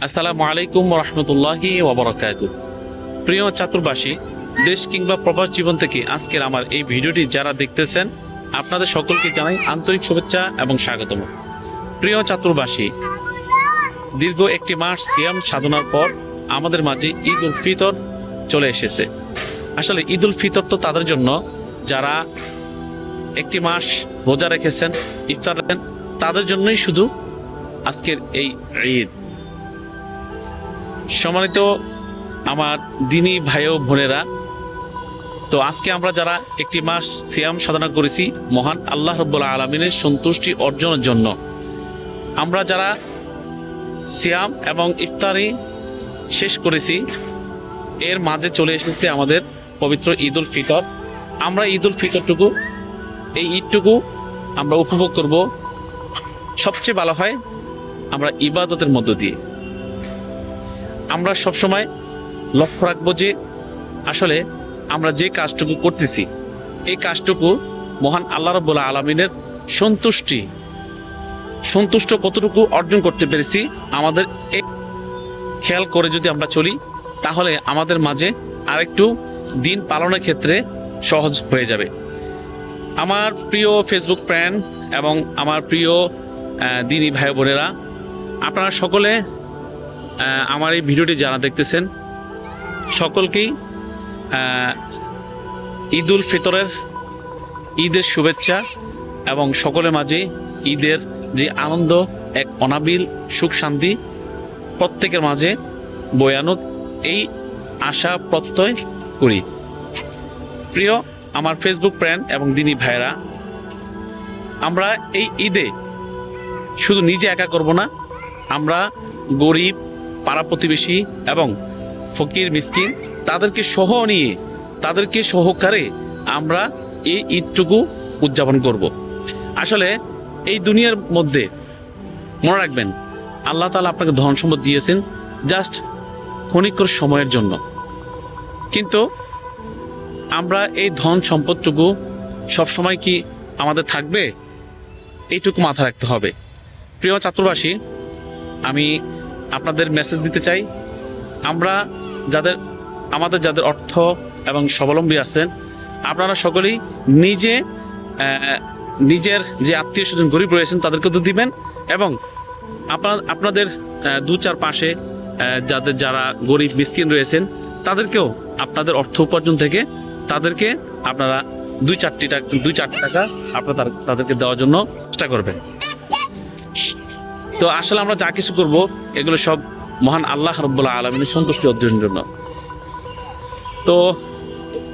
আসসালামু আলাইকুম রহমতুল্লাহি ওয়াবারাকাতুহু। প্রিয় চাতুর্বাসী, দেশ কিংবা প্রবাস জীবন থেকে আজকের আমার এই ভিডিওটি যারা দেখতেছেন আপনাদের সকলকে জানাই আন্তরিক শুভেচ্ছা এবং স্বাগতম। প্রিয় চাতুর্বাসী, দীর্ঘ একটি মাস সিয়াম সাধনার পর আমাদের মাঝে ঈদ উল ফিতর চলে এসেছে। আসলে ঈদ উল ফিতর তো তাদের জন্য যারা একটি মাস রোজা রেখেছেন, ইফতার রেখেছেন, তাদের জন্যই শুধু আজকের এই ঈদ। সম্মানিত আমার দিনী ভাই ও বোনেরা, তো আজকে আমরা যারা একটি মাস সিয়াম সাধনা করেছি মহান আল্লাহ রাব্বুল আলামিনের সন্তুষ্টি অর্জনের জন্য, আমরা যারা সিয়াম এবং ইফতারি শেষ করেছি, এর মাঝে চলে এসেছে আমাদের পবিত্র ঈদ উল ফিতর। আমরা ঈদ উল ফিতরটুকু, এই ঈদটুকু আমরা উপভোগ করব সবচেয়ে ভালো হয় আমরা ইবাদতের মধ্য দিয়ে। আমরা সবসময় লক্ষ্য রাখবো যে আসলে আমরা যে কাজটুকু করতেছি এই কাজটুকু মহান আল্লাহ রাব্বুল আলামিনের সন্তুষ্ট কতটুকু অর্জন করতে পেরেছি আমাদের এই খেয়াল করে যদি আমরা চলি, তাহলে আমাদের মাঝে আরেকটু দিন পালনের ক্ষেত্রে সহজ হয়ে যাবে। আমার প্রিয় ফেসবুক ফ্রেন্ড এবং আমার প্রিয় দিনী ভাই বোনেরা, আপনারা সকলে আমার এই ভিডিওটি যারা দেখতেছেন সকলকেই ঈদ উল ফিতরের ঈদের শুভেচ্ছা এবং সকলের মাঝে ঈদের যে আনন্দ, এক অনাবিল সুখ শান্তি প্রত্যেকের মাঝে বয়ানুক, এই আশা প্রত্যয় করি। প্রিয় আমার ফেসবুক ফ্রেন্ড এবং দিনী ভাইরা, আমরা এই ঈদে শুধু নিজে একা করব না, আমরা গরিব, পাড়া প্রতিবেশী এবং ফকির মিসকিন তাদেরকে সহ নিয়ে, তাদেরকে সহকারে আমরা এই ঈদটুকু উদযাপন করব। আসলে এই দুনিয়ার মধ্যে মনে রাখবেন, আল্লাহ তাআলা আপনাকে ধন সম্পদ দিয়েছেন জাস্ট ক্ষণিকের সময়ের জন্য, কিন্তু আমরা এই ধন সম্পদটুকু সবসময় কি আমাদের থাকবে? এইটুকু মাথায় রাখতে হবে। প্রিয় ছাত্রবাসী, আমি আপনাদের মেসেজ দিতে চাই, আমরা যাদের অর্থ এবং স্বাবলম্বী আছেন, আপনারা সকলেই নিজের যে আত্মীয় স্বজন গরিব রয়েছেন তাদেরকে তো দিবেন, এবং আপনাদের দু চার পাশে যারা গরিব মিসকিন রয়েছেন তাদেরকেও আপনাদের অর্থ উপার্জন থেকে তাদেরকে আপনারা দুই চারটি টাকা আপনারা তাদেরকে দেওয়ার জন্য চেষ্টা করবেন। তো আসলে আমরা যা কিছু করব এগুলো সব মহান আল্লাহ রাব্বুল আলামিনের সন্তুষ্টি অর্জনের জন্য। তো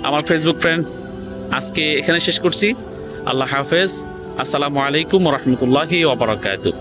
আমার ফেসবুক ফ্রেন্ড, আজকে এখানে শেষ করছি। আল্লাহ হাফেজ। আসসালামু আলাইকুম ওয়া রাহমাতুল্লাহি ওয়া বারাকাতুহু।